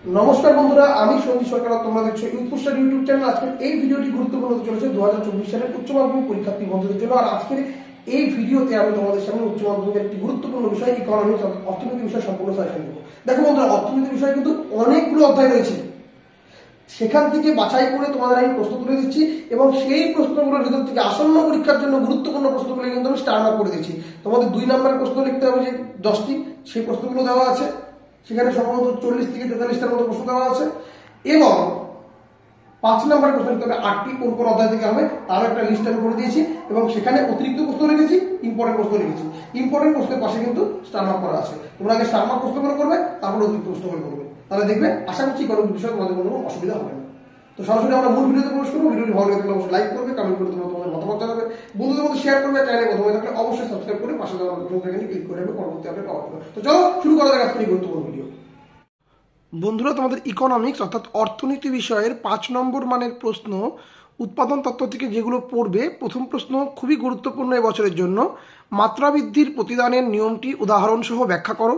নমস্কার বন্ধুরা, আমি সঞ্জীব সরকার। তোমরা দেখছো ইউপুস্টার ইউটিউব চ্যানেল। আজকের এই ভিডিওটি গুরুত্বপূর্ণ হতে চলেছে 2024 সালের উচ্চ মাধ্যমিক পরীক্ষার্থী বন্ধুদের জন্য। আর আজকের এই ভিডিওতে আমি তোমাদের সামনে উচ্চ মাধ্যমিকের একটি গুরুত্বপূর্ণ বিষয় ইকোনমিক্স অর্থনীতি বিষয় সম্পূর্ণ সাজেশন দেবো। দেখো বন্ধুরা, অর্থনীতি বিষয়ে কিন্তু অনেকগুলো অধ্যায় রয়েছে, সেখান থেকে বাছাই করে তোমাদের আমি প্রশ্ন তুলে দিচ্ছি এবং সেই প্রশ্নগুলোর ভিতর থেকে আসন্ন পরীক্ষার জন্য গুরুত্বপূর্ণ প্রশ্নগুলো কিন্তু আমি স্টার মার্ক করে দিচ্ছি। তোমাদের 2 নম্বরের প্রশ্ন লিখতে হবে যে 10টি, সেই প্রশ্নগুলো দেওয়া আছে। সেখানে সম্ভবত 40 থেকে 43টার মতো প্রশ্ন দেওয়া আছে এবং 5 নম্বরের প্রশ্ন লিখতে হবে 8টি। কোন কোন অধ্যায় থেকে হবে তার একটা লিস্ট আমি করে দিয়েছি এবং সেখানে অতিরিক্ত প্রশ্ন লিখেছি, ইম্পর্টেন্ট প্রশ্ন লিখেছি। ইম্পর্টেন্ট প্রশ্নের পাশে কিন্তু স্টার মার্ক করা আছে। তোমরা আগে স্টার মার্ক প্রশ্নগুলো করবে, তারপরে অতিরিক্ত প্রশ্নগুলো করবে, তাহলে দেখবে আশা করছি কোনো বিষয়ে তোমাদের কোনো অসুবিধা হবে না। তো সরাসরি আমরা মূল ভিডিওতে প্রবেশ করবো। ভিডিওটি ভালো লাগলে অবশ্যই লাইক করবে, কমেন্ট করে তোমরা তোমাদের মতামত জানাবে, বন্ধুদের মধ্যে শেয়ার করবে। চ্যানেলে প্রথমে থাকলে অবশ্যই সাবস্ক্রাইব করে পাশে দেওয়া নোটিফিকেশনে ক্লিক করে রাখবে পরবর্তী আপডেট পাওয়ার জন্য। তো চলো শুরু করা যাক আজকের এই গুরুত্বপূর্ণ ভিডিও। বন্ধুরা, তোমাদের ইকোনমিক্স অর্থাৎ অর্থনীতি বিষয়ের 5 নম্বর মানের প্রশ্ন উৎপাদন তত্ত্ব থেকে যেগুলো পড়বে, প্রথম প্রশ্ন খুবই গুরুত্বপূর্ণ এবছরের জন্য। মাত্রা বৃদ্ধির প্রতিদানের নিয়মটি উদাহরণ সহ ব্যাখ্যা করো।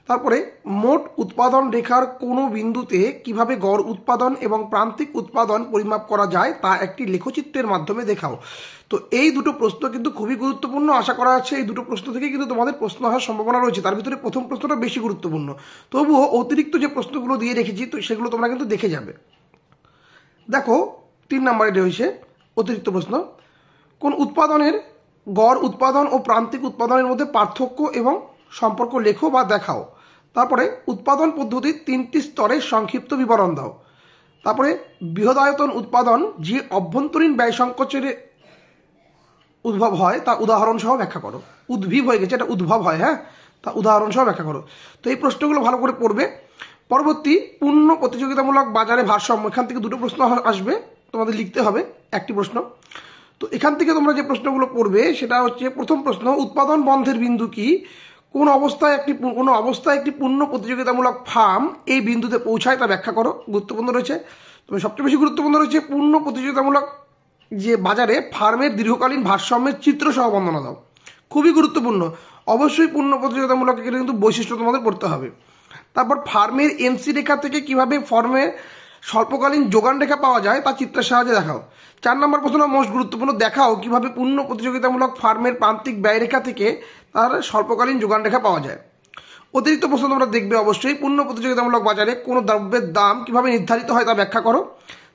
তারপরে মোট উৎপাদন রেখার কোনো বিন্দুতে কিভাবে গড় উৎপাদন এবং প্রান্তিক উৎপাদন পরিমাপ করা যায় তা একটি লেখচিত্রের মাধ্যমে দেখাও। তো এই দুটো প্রশ্ন কিন্তু খুবই গুরুত্বপূর্ণ। আশা করা যাচ্ছে এই দুটো প্রশ্ন থেকে কিন্তু তোমাদের প্রশ্ন আসার সম্ভাবনা রয়েছে। তার ভিতরে প্রথম প্রশ্নটা বেশি গুরুত্বপূর্ণ, তবুও অতিরিক্ত যে প্রশ্নগুলো দিয়ে রেখেছি তো সেগুলো তোমরা কিন্তু দেখে যাবে। দেখো 3 নম্বরে রয়েছে অতিরিক্ত প্রশ্ন। কোন উৎপাদনের গড় উৎপাদন ও প্রান্তিক উৎপাদনের মধ্যে পার্থক্য এবং সম্পর্ক লেখো বা দেখাও। তারপরে উৎপাদন পদ্ধতির 3টি স্তরের সংক্ষিপ্ত বিবরণ দাও। তারপরে বৃহদায়তন উৎপাদন যে অভ্যন্তরীণ ব্যয় সংকোচের উদ্ভব হয় তা উদাহরণ সহ ব্যাখ্যা করো। উদ্ভিব হয়ে গেছে, এটা উদ্ভব হয়, হ্যাঁ, তা উদাহরণ সহ ব্যাখ্যা করো। তো এই প্রশ্নগুলো ভালো করে পড়বে। পরবর্তী পূর্ণ প্রতিযোগিতামূলক বাজারে ভারসাম্য, এখান থেকে দুটো প্রশ্ন আসবে, তোমাদের লিখতে হবে একটি প্রশ্ন। তো এখান থেকে তোমরা যে প্রশ্নগুলো পড়বে সেটা হচ্ছে প্রথম প্রশ্ন, উৎপাদন বন্ধের বিন্দু কি? কোন অবস্থায় একটি পূর্ণ প্রতিযোগিতামূলক ফার্ম এই বিন্দুতে পৌঁছায় তা ব্যাখ্যা করো। গুরুত্বপূর্ণ রয়েছে, তবে সবচেয়ে বেশি গুরুত্বপূর্ণ রয়েছে পূর্ণ প্রতিযোগিতামূলক যে বাজারে ফার্মের দীর্ঘকালীন ভারসাম্যের চিত্র সহ বর্ণনা দাও। খুবই গুরুত্বপূর্ণ, অবশ্যই পূর্ণ প্রতিযোগিতামূলক কিন্তু বৈশিষ্ট্য তোমাদের পড়তে হবে। তারপর ফার্মের এমসি রেখা থেকে কিভাবে ফার্মে স্বল্পকালীন যোগান রেখা পাওয়া যায় তা চিত্রের সাহায্যে দেখাও। 4 নম্বর প্রশ্ন মোস্ট গুরুত্বপূর্ণ, দেখাও কিভাবে পূর্ণ প্রতিযোগিতামূলক ফার্মের প্রান্তিক ব্যয় রেখা থেকে তার স্বল্পকালীন যোগান রেখা পাওয়া যায়। অতিরিক্ত প্রশ্ন তোমরা দেখবে অবশ্যই, পূর্ণ প্রতিযোগিতামূলক বাজারে কোনো দ্রব্যের দাম কিভাবে নির্ধারিত হয় তা ব্যাখ্যা করো।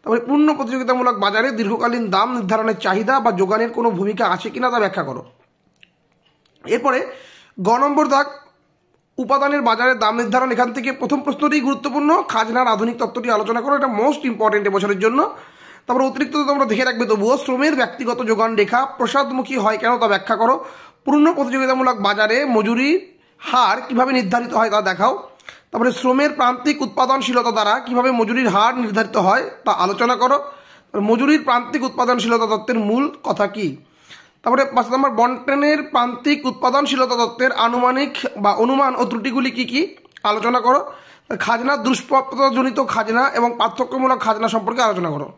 তারপরে পূর্ণ প্রতিযোগিতামূলক বাজারে দীর্ঘকালীন দাম নির্ধারণের চাহিদা বা যোগানের কোনো ভূমিকা আছে কিনা তা ব্যাখ্যা করো। এরপরে গ নম্বর দাগ, উপাদানের বাজারের দাম নির্ধারণ। এখান থেকে প্রথম প্রশ্নটি গুরুত্বপূর্ণ, খাজনার আধুনিক তত্ত্বটি আলোচনা করো, এটা মোস্ট ইম্পর্টেন্ট এবছরের জন্য। তারপর অতিরিক্ত তোমরা দেখে রাখবে তবুও, শ্রমের ব্যক্তিগত যোগান রেখা প্রসাদমুখী হয় কেন তা ব্যাখ্যা করো। পূর্ণ প্রতিযোগিতামূলক বাজারে মজুরির হার কিভাবে নির্ধারিত হয় তা দেখাও। তারপরে শ্রমের প্রান্তিক উৎপাদনশীলতা দ্বারা কিভাবে মজুরির হার নির্ধারিত হয় তা আলোচনা করো। মজুরির প্রান্তিক উৎপাদনশীলতা তত্ত্বের মূল কথা কি? তারপরে 5 নম্বর, বন্টনের প্রান্তিক উৎপাদনশীলতা তত্ত্বের আনুমানিক বা অনুমান ও ত্রুটিগুলি কি কি আলোচনা করো। খাজনা দুষ্প্রাপ্যতাজনিত খাজনা এবং পার্থক্যমূলক খাজনা সম্পর্কে আলোচনা করো।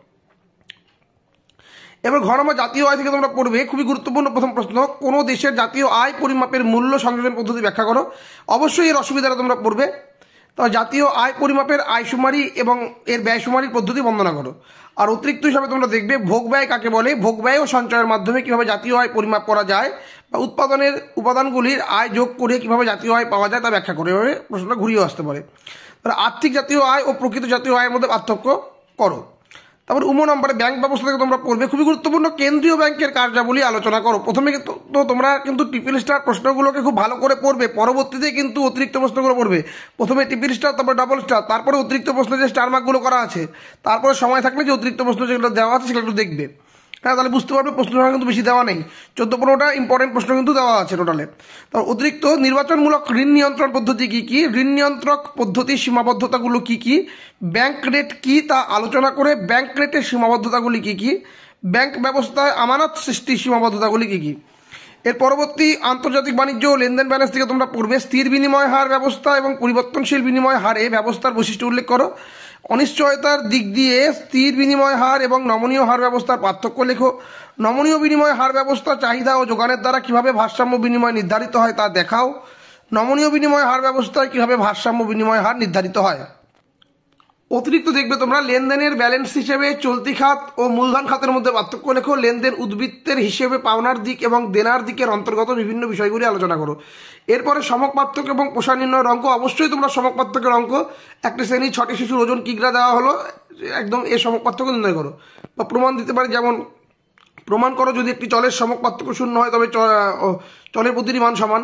এবার ঘ নম্বর, জাতীয় আয় থেকে তোমরা পড়বে, খুবই গুরুত্বপূর্ণ প্রথম প্রশ্ন, কোনো দেশের জাতীয় আয় পরিমাপের মূল্য সংযোজন পদ্ধতি ব্যাখ্যা করো। অবশ্যই এর অসুবিধাটা তোমরা পড়বে। তবে জাতীয় আয় পরিমাপের আয়শুমারি এবং এর ব্যয়শুমারির পদ্ধতি বর্ণনা করো। আর অতিরিক্ত হিসাবে তোমরা দেখবে ভোগ ব্যয় কাকে বলে, ভোগ ব্যয় ও সঞ্চয়ের মাধ্যমে কিভাবে জাতীয় আয় পরিমাপ করা যায় বা উৎপাদনের উপাদানগুলির আয় যোগ করে কিভাবে জাতীয় আয় পাওয়া যায় তা ব্যাখ্যা করে। এভাবে প্রশ্নটা ঘুরিয়ে আসতে পারে। আর্থিক জাতীয় আয় ও প্রকৃত জাতীয় আয়ের মধ্যে পার্থক্য করো। তারপর উম নম্বরে ব্যাংক ব্যবস্থা থেকে তোমরা পড়বে, খুবই গুরুত্বপূর্ণ, কেন্দ্রীয় ব্যাংকের কার্যাবলী আলোচনা করো। প্রথমে তো তোমরা কিন্তু ট্রিপল স্টার প্রশ্নগুলোকে খুব ভালো করে পড়বে, পরবর্তীতে কিন্তু অতিরিক্ত প্রশ্নগুলো পড়বে। প্রথমে ট্রিপল স্টার, তারপর ডাবল স্টার, তারপরে অতিরিক্ত প্রশ্ন যে স্টার মার্কগুলো করা আছে, তারপরে সময় থাকলে যে অতিরিক্ত প্রশ্ন যেগুলো দেওয়া আছে সেগুলো একটু দেখবে, হ্যাঁ, তাহলে বুঝতে পারবে প্রশ্ন সংখ্যা কিন্তু বেশি দেওয়া নেই, 14-15টা ইম্পর্টেন্ট প্রশ্ন কিন্তু দেওয়া আছে টোটালে। তার অতিরিক্ত নির্বাচনমূলক ঋণ নিয়ন্ত্রণ পদ্ধতি কি কি, ঋণ নিয়ন্ত্রক পদ্ধতির সীমাবদ্ধতাগুলো কি কি, ব্যাংক রেট কি তা আলোচনা করে ব্যাংক রেটের সীমাবদ্ধতাগুলি কি কি, ব্যাংক ব্যবস্থায় আমানত সৃষ্টির সীমাবদ্ধতাগুলি কি কি। এর পরবর্তী আন্তর্জাতিক বাণিজ্য ও লেনদেন ব্যালেন্স থেকে তোমরা পড়বে, স্থির বিনিময় হার ব্যবস্থা এবং পরিবর্তনশীল বিনিময় হারে ব্যবস্থার বৈশিষ্ট্য উল্লেখ করো। অনিশ্চয়তার দিক দিয়ে স্থির বিনিময় হার এবং নমনীয় হার ব্যবস্থার পার্থক্য লেখো। নমনীয় বিনিময় হার ব্যবস্থা চাহিদা ও যোগানের দ্বারা কিভাবে ভারসাম্য বিনিময় নির্ধারিত হয় তা দেখাও। নমনীয় বিনিময় হার ব্যবস্থায় কিভাবে ভারসাম্য বিনিময় হার নির্ধারিত হয়। অতিরিক্ত দেখবে তোমরা লেনদেনের ব্যালেন্স হিসেবে চলতি খাত ও মূলধন খাতের মধ্যে পার্থক্য লেখো, লেনদেন উদ্বৃত্তের হিসেবে পাওনার দিক এবং দেনার দিকের অন্তর্গত বিভিন্ন বিষয়গুলি আলোচনা করো। এরপরে সমক পার্থক্য এবং প্রসার নির্ণয়ের অঙ্ক, অবশ্যই তোমরা সমক পার্থক্যের অঙ্ক, একটি শ্রেণী 6টি শিশুর ওজন কিগ্রা দেওয়া হলো, একদম এই সমক পার্থক্য নির্ণয় করো। বা প্রমাণ দিতে পারে, যেমন প্রমাণ করো যদি একটি চলের সমক পার্থক্য শূন্য হয় তবে চলের প্রতিটি মান সমান।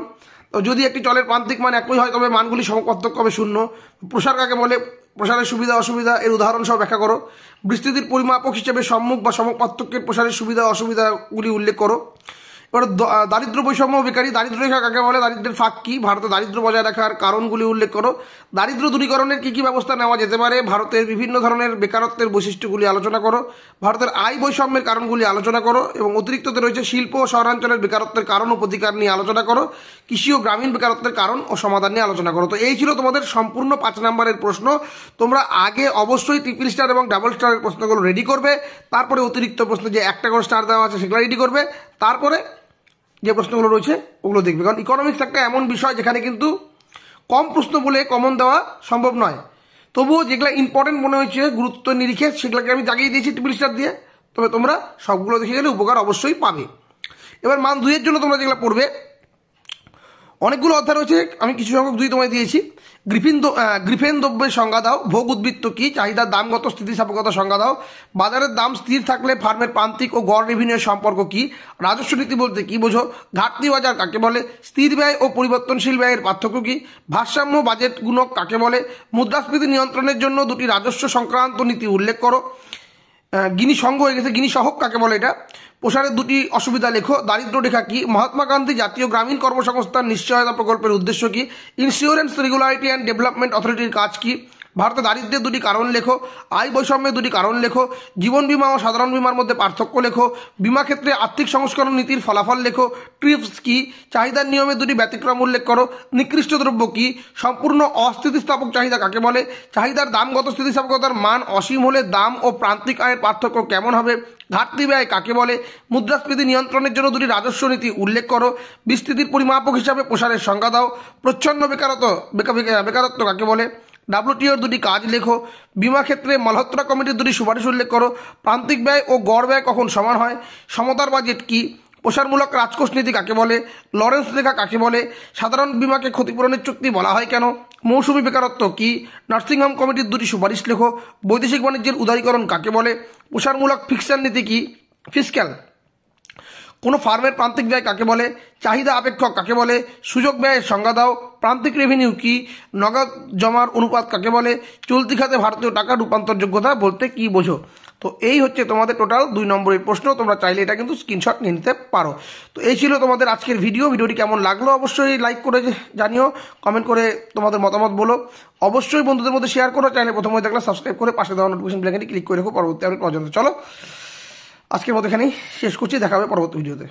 যদি একটি চলের প্রান্তিক মান একই হয় তবে মানগুলি সমক পার্থক্য হবে শূন্য। প্রসার কাকে বলে, প্রসারের সুবিধা অসুবিধা এর উদাহরণ সহ ব্যাখ্যা করো। বিস্তৃতির পরিমাপক হিসেবে সম্মুখ বা সমক পার্থক্যের প্রসারের সুবিধা অসুবিধাগুলি উল্লেখ করো। এবার দারিদ্র বৈষম্য বেকারি, দারিদ্র রেখা কাকে বলে, দারিদ্রের ফাঁক কি, ভারতে দারিদ্র বজায় রাখার কারণগুলি উল্লেখ করো। দারিদ্র দূরীকরণের কী কী ব্যবস্থা নেওয়া যেতে পারে, ভারতের বিভিন্ন ধরনের বেকারত্বের বৈশিষ্ট্যগুলি আলোচনা করো। ভারতের আয় বৈষম্যের কারণগুলি আলোচনা করো। এবং অতিরিক্ততে রয়েছে শিল্প ও শহরাঞ্চলের বেকারত্বের কারণ ও প্রতিকার নিয়ে আলোচনা করো। কৃষি ও গ্রামীণ বেকারত্বের কারণ ও সমাধান নিয়ে আলোচনা করো। তো এই ছিল তোমাদের সম্পূর্ণ 5 নম্বরের প্রশ্ন। তোমরা আগে অবশ্যই ট্রিপল স্টার এবং ডাবল স্টারের প্রশ্নগুলো রেডি করবে, তারপরে অতিরিক্ত প্রশ্ন যে একটা করে স্টার দেওয়া আছে সেগুলো রেডি করবে, তারপরে যে প্রশ্নগুলো রয়েছে ওগুলো দেখবে। কারণ ইকোনমিক্স একটা এমন বিষয় যেখানে কিন্তু কম প্রশ্ন বলে কমন দেওয়া সম্ভব নয়। তবুও যেগুলো ইম্পর্টেন্ট মনে হয়েছে গুরুত্ব নিরিখে সেগুলোকে আমি জাগিয়ে দিয়েছি ট্রিপল স্টার দিয়ে। তবে তোমরা সবগুলো দেখে গেলে উপকার অবশ্যই পাবে। এবার মান 2 এর জন্য তোমরা যেগুলো পড়বে, অনেকগুলো অধ্যায় রয়েছে, আমি কিছু সংখ্যক 2 তোমায় দিয়েছি। গ্রিফেন দ্রব্যের সংজ্ঞা দাও, ভোগ উদ্বৃত্ত কি, চাহিদার দামগত স্থিতিস্থাপকতা সংজ্ঞা দাও, বাজারের দাম স্থির থাকলে ফার্মের প্রান্তিক ও গড় রেভিনিউর সম্পর্ক কি, রাজস্ব নীতি বলতে কি বোঝো, ঘাটতি বাজার কাকে বলে, স্থির ব্যয় ও পরিবর্তনশীল ব্যয়ের পার্থক্য কি, ভারসাম্য বাজেট গুণক কাকে বলে, মুদ্রাস্ফীতি নিয়ন্ত্রণের জন্য 2টি রাজস্ব সংক্রান্ত নীতি উল্লেখ করো। গিনি সংঘ হয়ে গেছে, গিনি সহক কাকে বলে, এটা প্রসারের 2টি অসুবিধা লেখো, দারিদ্র রেখা কি, মহাত্মা গান্ধী জাতীয় গ্রামীণ কর্মসংস্থান নিশ্চয়তা প্রকল্পের উদ্দেশ্য কি, ইন্স্যুরেন্স রেগুলারিটি অ্যান্ড ডেভেলপমেন্ট অথরিটির কাজ কি, ভারতে দারিদ্র্যের 2টি কারণ লেখো, আয় বৈষম্যের 2টি কারণ লেখো, জীবন বীমা ও সাধারণ বীমার মধ্যে পার্থক্য লেখো, বীমা ক্ষেত্রে আর্থিক সংস্করণ নীতির ফলাফল লেখো, ট্রিপস কি, চাহিদার নিয়মে 2টি ব্যতিক্রম উল্লেখ করো, নিকৃষ্ট দ্রব্য কি, সম্পূর্ণ অস্থিতিস্থাপক চাহিদা কাকে বলে, চাহিদার দামগত স্থিতিস্থাপকতার মান অসীম হলে দাম ও প্রান্তিক আয়ের পার্থক্য কেমন হবে, ঘাটতি ব্যয় কাকে বলে, মুদ্রাস্ফীতি নিয়ন্ত্রণের জন্য 2টি রাজস্ব নীতি উল্লেখ করো, বিস্তৃতির পরিমাপক হিসাবে প্রসারের সংজ্ঞা দাও, প্রচ্ছন্ন বেকারত্ব কাকে বলে, WTOর 2টি কাজ লেখো, বীমা ক্ষেত্রে মালহোত্রা কমিটির 2টি সুপারিশ উল্লেখ করো, প্রান্তিক ব্যয় ও গড় ব্যয় কখন সমান হয়, সমতার বাজেট কি, প্রসারমূলক রাজকোষ নীতি কাকে বলে, লরেন্স রেখা কাকে বলে, সাধারণ বীমাকে ক্ষতিপূরণের চুক্তি বলা হয় কেন, মৌসুমী বেকারত্ব কি, নার্সিংহোম কমিটির 2টি সুপারিশ লেখো, বৈদেশিক বাণিজ্যের উদারীকরণ কাকে বলে, প্রসারমূলক ফিক্সাল নীতি কি, ফিসক্যাল, কোনো ফার্মের প্রান্তিক ব্যয় কাকে বলে, চাহিদা আপেক্ষক কাকে বলে, সুযোগ ব্যয়ের সংজ্ঞা দাও, প্রান্তিক রেভিনিউ কি, নগদ জমার অনুপাত কাকে বলে, চলতি খাতে ভারতীয় টাকার রূপান্তরযোগ্যতা বলতে কি বোঝো। তো এই হচ্ছে তোমাদের টোটাল 2 নম্বরের প্রশ্ন। তোমরা চাইলে এটা কিন্তু স্ক্রিনশট নিয়ে নিতে পারো। তো এই ছিল তোমাদের আজকের ভিডিওটি কেমন লাগলো অবশ্যই লাইক করে জানিও, কমেন্ট করে তোমাদের মতামত বলো, অবশ্যই বন্ধুদের মধ্যে শেয়ার করো, চ্যানেলে প্রথমে দেখলে সাবস্ক্রাইব করে পাশে দেওয়া নোটিফিকেশন বেলআইকনটি ক্লিক করে রাখো পরবর্তী আপডেট পর্যন্ত। চলো আজকের মতো এখানেই শেষ করছি, দেখা হবে পরবর্তী ভিডিওতে।